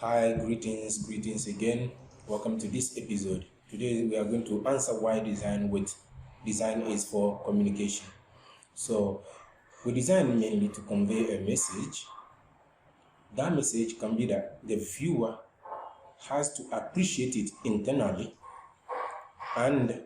Hi, greetings again. Welcome to this episode. Today we are going to answer why design is for communication. So we design mainly to convey a message. That message can be that the viewer has to appreciate it internally,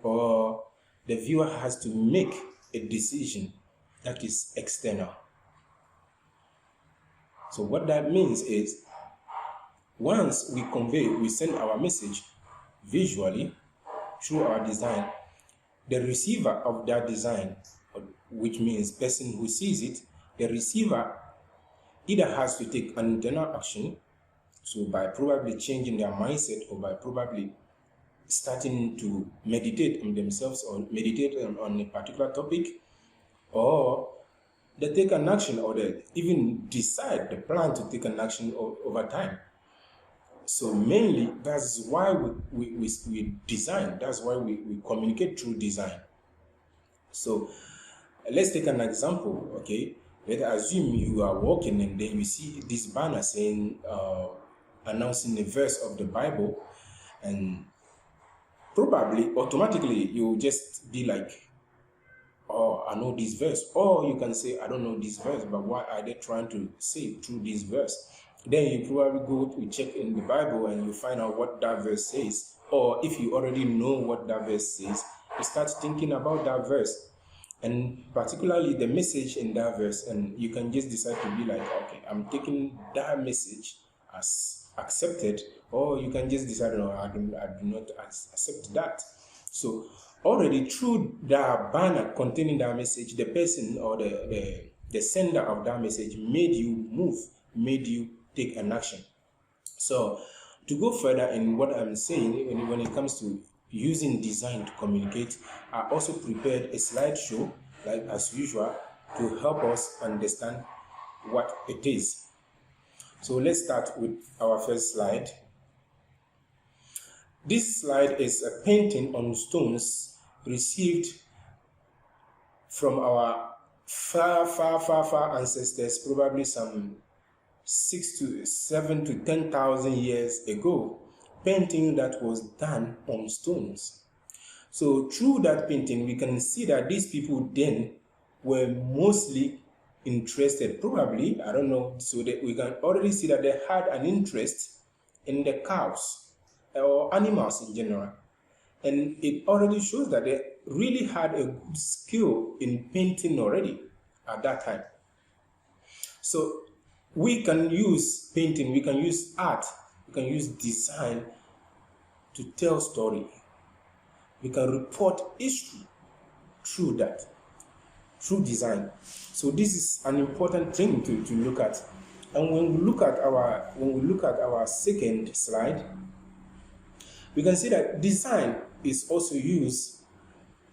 or the viewer has to make a decision that is external. So what that means is, once we send our message visually through our design, the receiver of that design, which means person who sees it, the receiver either has to take an internal action, so by probably changing their mindset or by probably starting to meditate on themselves or meditate on a particular topic, or they take an action, or they even decide the plan to take an action over time. So mainly, that's why we design. That's why we communicate through design. So let's take an example, okay? Let's assume you are walking and then you see this banner saying, announcing a verse of the Bible, and probably automatically you just be like, oh, I know this verse. Or you can say, I don't know this verse, but what are they trying to say through this verse? Then you probably go to check in the Bible and you find out what that verse says. Or if you already know what that verse says, you start thinking about that verse, and particularly the message in that verse, and you can just decide to be like, okay, I'm taking that message as accepted, or you can just decide, no, I do not accept that. So already through that banner containing that message, the person or the sender of that message made you move, made you take an action. So to go further in what I'm saying, when it comes to using design to communicate, I also prepared a slideshow, like as usual, to help us understand what it is. So let's start with our first slide. This slide is a painting on stones received from our far ancestors, probably some 7,000 to 10,000 years ago, painting that was done on stones. So through that painting, we can see that these people then were mostly interested, probably, I don't know, so that we can already see that they had an interest in the cows or animals in general. And it already shows that they really had a good skill in painting already at that time. So we can use painting, we can use art, we can use design to tell story. We can report history through that, through design. So this is an important thing to look at. And when we look at our second slide, we can see that design is also used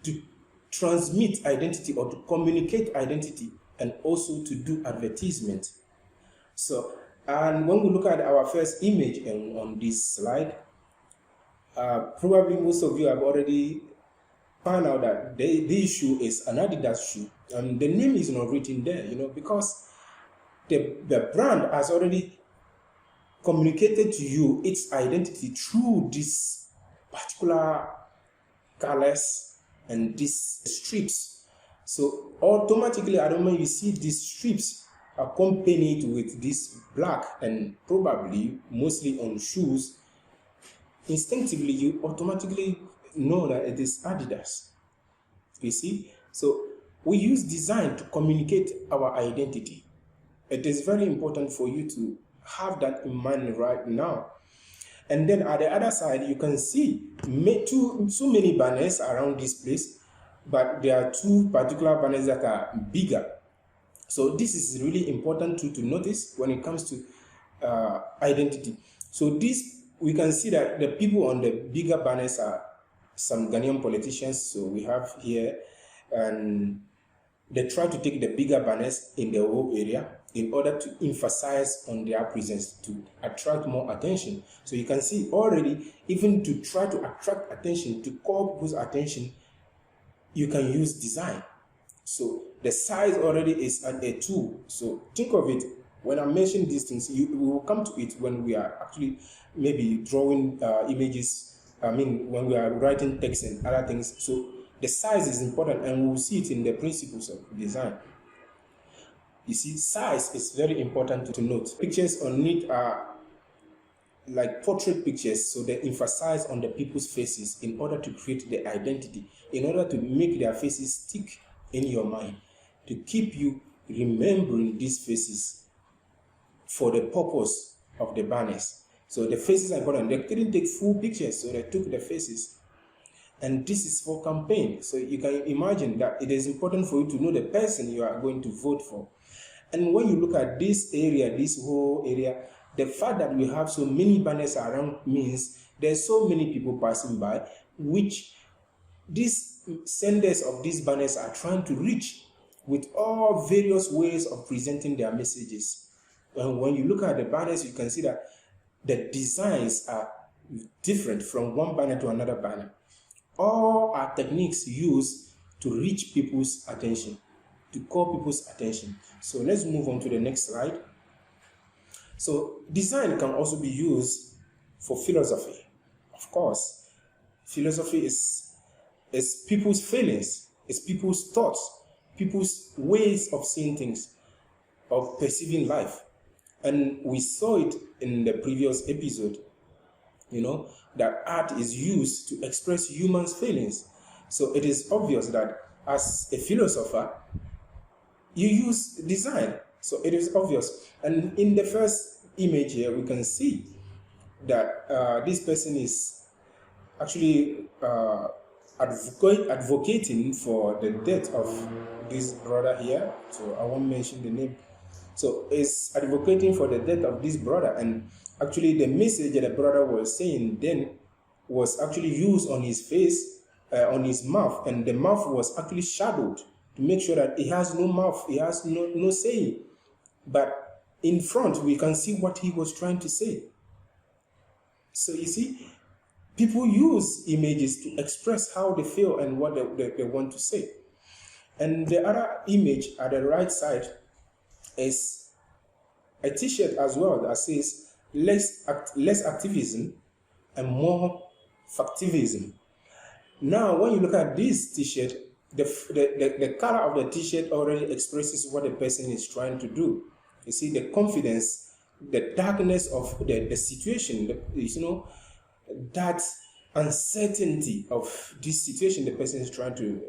to transmit identity or to communicate identity, and also to do advertisement. So, and when we look at our first image on this slide, probably most of you have already found out that this shoe is an Adidas shoe, and the name is not written there, because the brand has already communicated to you its identity through this particular colors and these strips. So automatically, I don't know, you see these strips accompanied with this black, and probably mostly on shoes, instinctively you automatically know that it is Adidas. You see? So we use design to communicate our identity. It is very important for you to have that in mind right now. And then at the other side, you can see so many banners around this place, but there are two particular banners that are bigger. So this is really important to notice when it comes to identity. So we can see that the people on the bigger banners are some Ghanaian politicians. So we have here, and they try to take the bigger banners in the whole area in order to emphasize on their presence, to attract more attention. So you can see already, even to try to attract attention, to call people's attention, you can use design. So the size already is a tool. So think of it, When I mention these things, we will come to it when we are actually maybe drawing images. I mean, when we are writing text and other things. So the size is important, and we will see it in the principles of design. You see, size is very important to note. Pictures on it are like portrait pictures, so they emphasize on the people's faces in order to create the identity, in order to make their faces stick in your mind, to keep you remembering these faces for the purpose of the banners. So the faces are important. They couldn't take full pictures, so they took the faces. And this is for campaign. So you can imagine that it is important for you to know the person you are going to vote for. And when you look at this area, this whole area, the fact that we have so many banners around means there's so many people passing by, which these senders of these banners are trying to reach with all various ways of presenting their messages. And when you look at the banners, you can see that the designs are different from one banner to another banner. All are techniques used to reach people's attention, to call people's attention. So let's move on to the next slide. So design can also be used for philosophy. Of course, philosophy is people's feelings, it's people's thoughts, people's ways of seeing things, of perceiving life. And we saw it in the previous episode, that art is used to express humans' feelings. So it is obvious that as a philosopher, you use design. So it is obvious. And in the first image here, we can see that this person is actually advocating for the death of this brother here. So I won't mention the name. So it's advocating for the death of this brother. And actually the message that the brother was saying then was actually used on his face, on his mouth. And the mouth was actually shadowed to make sure that he has no mouth, he has no saying. But in front, we can see what he was trying to say. So you see, people use images to express how they feel and what they want to say. And the other image at the right side is a t-shirt as well that says less activism and more factivism. Now, when you look at this t-shirt, the color of the t-shirt already expresses what the person is trying to do. You see, the confidence, the darkness of the situation, that uncertainty of this situation the person is trying to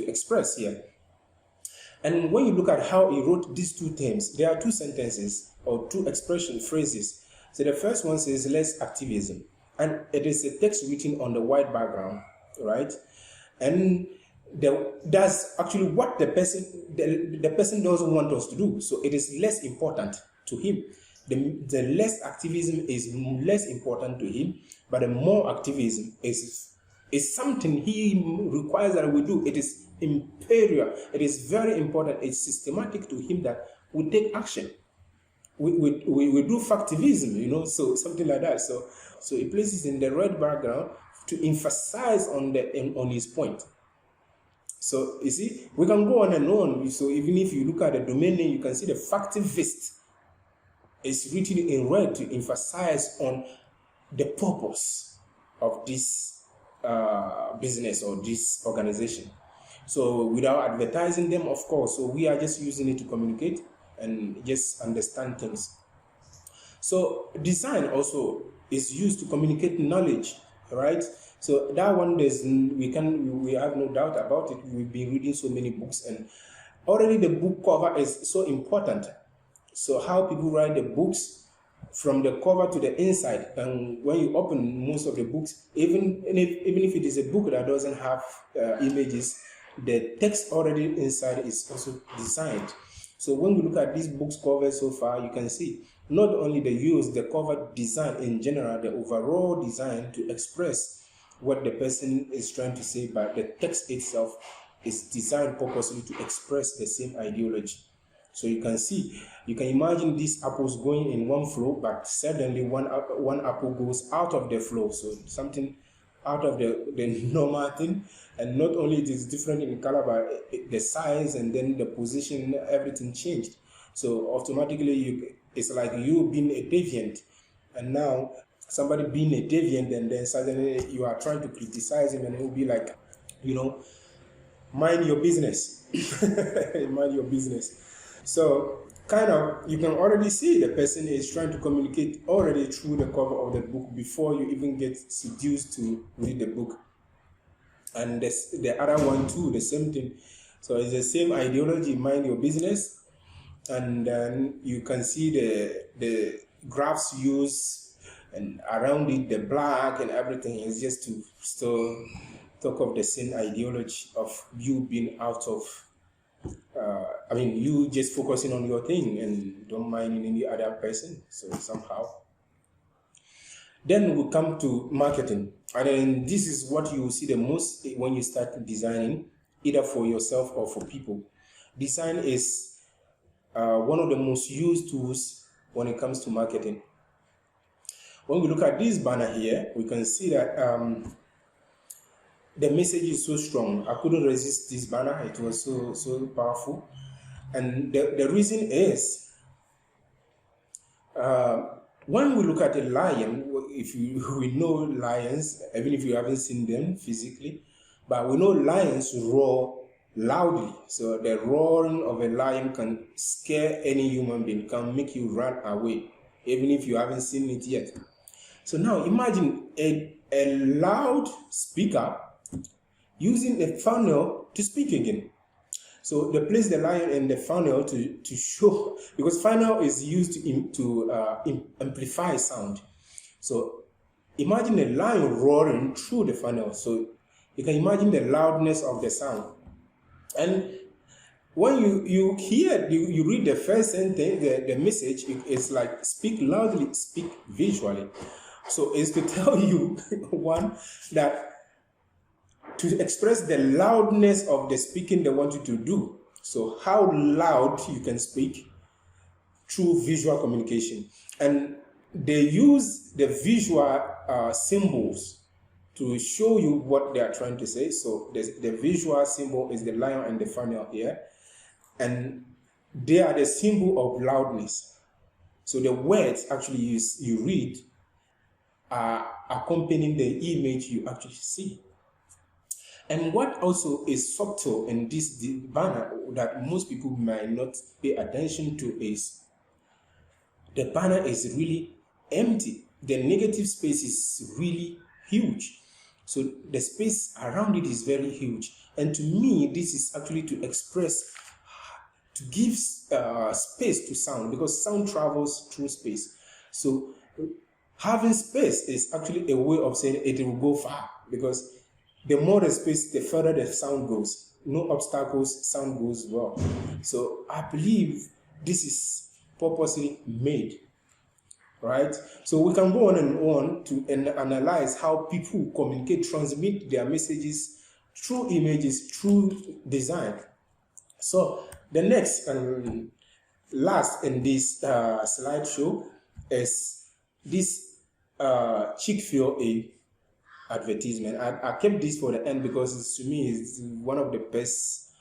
express here. And when you look at how he wrote these two terms, there are two sentences or two expression phrases. So the first one says less activism, and it is a text written on the white background, right? And that's actually what the person doesn't want us to do. So it is less important to him. The less activism is less important to him, but the more activism is something he requires that we do. It is imperial. It is very important. It's systematic to him that we take action. We do factivism, so something like that. So he places in the red background to emphasize on his point. So you see, we can go on and on. So even if you look at the domain name, you can see the factivist is written in red to emphasize on the purpose of this business or this organization. So without advertising them, of course, so we are just using it to communicate and just understand things. So design also is used to communicate knowledge, right? So that one, we have no doubt about it. We've been reading so many books, and already the book cover is so important. So how people write the books from the cover to the inside, and when you open most of the books, even if it is a book that doesn't have images, the text already inside is also designed. So when we look at these books covers so far, you can see not only the cover design in general, the overall design to express what the person is trying to say, but the text itself is designed purposely to express the same ideology. So you can imagine these apples going in one flow, but suddenly one apple goes out of the flow. So something out of the normal thing, and not only it is different in color, but the size and then the position, everything changed. So automatically it's like you being a deviant, and now somebody being a deviant, and then suddenly you are trying to criticize him, and it will be like, mind your business. Mind your business. So kind of you can already see the person is trying to communicate already through the cover of the book before you even get seduced to read the book. And the other one too, the same thing. So it's the same ideology, mind your business. And then you can see the graphs used, and around it the black and everything is just to still talk of the same ideology of you being out of you just focusing on your thing and don't mind any other person. So somehow then we come to marketing, and then this is what you will see the most when you start designing, either for yourself or for people. Design is one of the most used tools when it comes to marketing. When we look at this banner here, we can see that the message is so strong. I couldn't resist this banner. It was so powerful. And the reason is, when we look at a lion, we know lions, even if you haven't seen them physically, but we know lions roar loudly. So the roaring of a lion can scare any human being, can make you run away, even if you haven't seen it yet. So now imagine a loud speaker using a funnel to speak again. So they place the lion in the funnel to show, because funnel is used to amplify sound. So imagine a lion roaring through the funnel. So you can imagine the loudness of the sound. And when you hear, you read the first sentence, the message, it's like speak loudly, speak visually. So it's to tell you, one, that to express the loudness of the speaking they want you to do. So how loud you can speak through visual communication. And they use the visual symbols to show you what they are trying to say. So the visual symbol is the lion and the funnel here. And they are the symbol of loudness. So the words actually you read are accompanying the image you actually see. And what also is subtle in this banner that most people might not pay attention to is the banner is really empty. The negative space is really huge. So the space around it is very huge. And to me, this is actually to express, to give space to sound, because sound travels through space. So having space is actually a way of saying it will go far, because the more the space, the further the sound goes. No obstacles, sound goes well. So I believe this is purposely made, right? So we can go on and on to analyze how people communicate, transmit their messages through images, through design. So the next and last in this slideshow is this Chick-fil-A advertisement. I kept this for the end because to me it's one of the best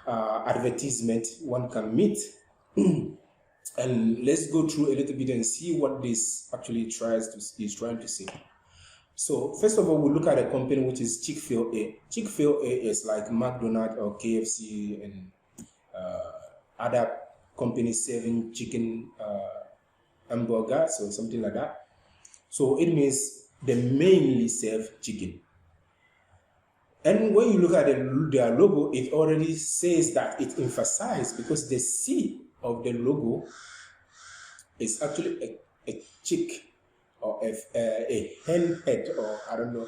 advertisement one can meet. And let's go through a little bit and see what this actually is trying to say. So first of all, we'll look at a company which is Chick-fil-A. Chick-fil-A is like McDonald's or KFC and other companies serving chicken hamburgers or something like that. So it means they mainly serve chicken. And when you look at their logo, it already says that it emphasizes, because the C of the logo is actually a chick or a hen head, or I don't know,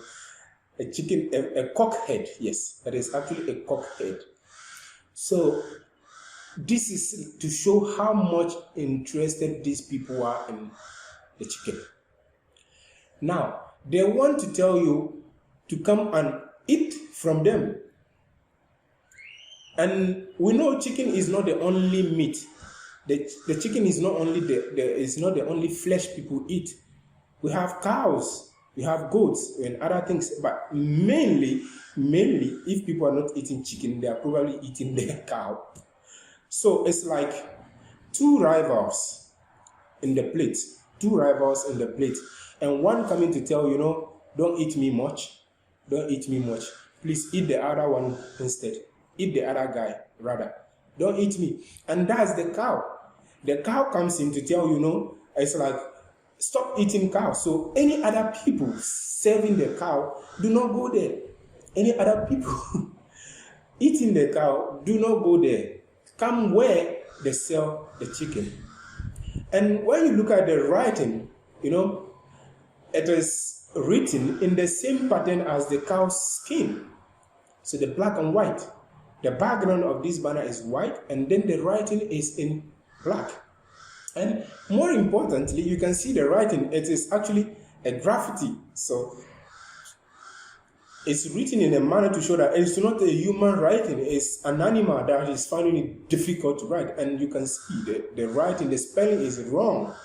a chicken, a cock head. Yes, that is actually a cock head. So this is to show how much interested these people are in the chicken. Now, they want to tell you to come and eat from them. And we know chicken is not the only meat. The chicken is not only the only flesh people eat. We have cows, we have goats and other things, but mainly, if people are not eating chicken, they are probably eating their cow. So it's like two rivals in the plate, and one coming to tell don't eat me much, please eat the other one instead, eat the other guy rather, don't eat me. And that's the cow. The cow comes in to tell it's like, stop eating cow. So any other people serving the cow, do not go there. Any other people eating the cow, do not go there. Come where they sell the chicken. And when you look at the writing, it is written in the same pattern as the cow's skin. So the black and white. The background of this banner is white, and then the writing is in black. And more importantly, you can see the writing. It is actually a graffiti. So it's written in a manner to show that it's not a human writing. It's an animal that is finding it difficult to write. And you can see the writing, the spelling is wrong.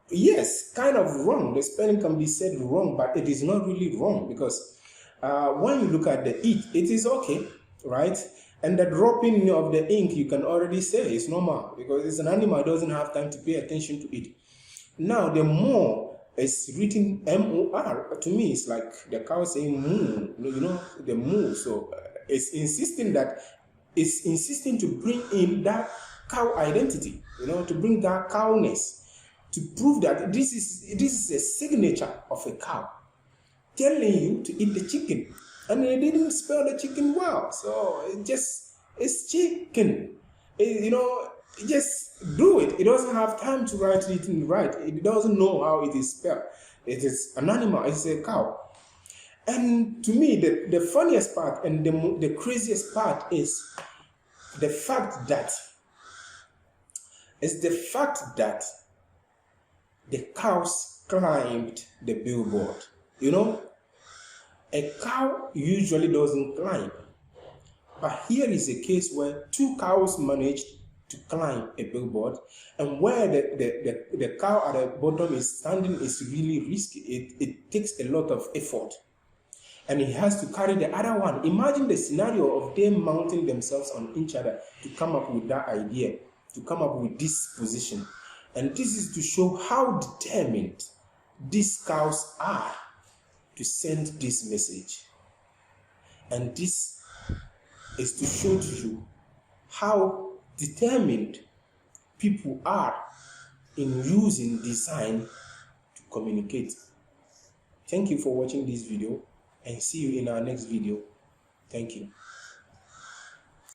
Yes, kind of wrong. The spelling can be said wrong, but it is not really wrong, because when you look at the it is okay, right? And the dropping of the ink, you can already say it's normal, because it's an animal, it doesn't have time to pay attention to it. Now, the more is written M-O-R. To me, it's like the cow saying moo, the moo. So it's insisting to bring in that cow identity, to bring that cowness, to prove that this is a signature of a cow, telling you to eat the chicken. And they didn't spell the chicken well, so it's chicken. Just do it. It doesn't have time to write it right. It doesn't know how it is spelled. It is an animal. It's a cow. And to me, the funniest part and the craziest part is the fact that the cows climbed the billboard. A cow usually doesn't climb. But here is a case where two cows managed to climb a billboard, and where the cow at the bottom is standing is really risky. It takes a lot of effort. And he has to carry the other one. Imagine the scenario of them mounting themselves on each other to come up with that idea, to come up with this position. And this is to show how determined these cows are to send this message. And this is to show to you how determined people are in using design to communicate. Thank you for watching this video, and see you in our next video. Thank you.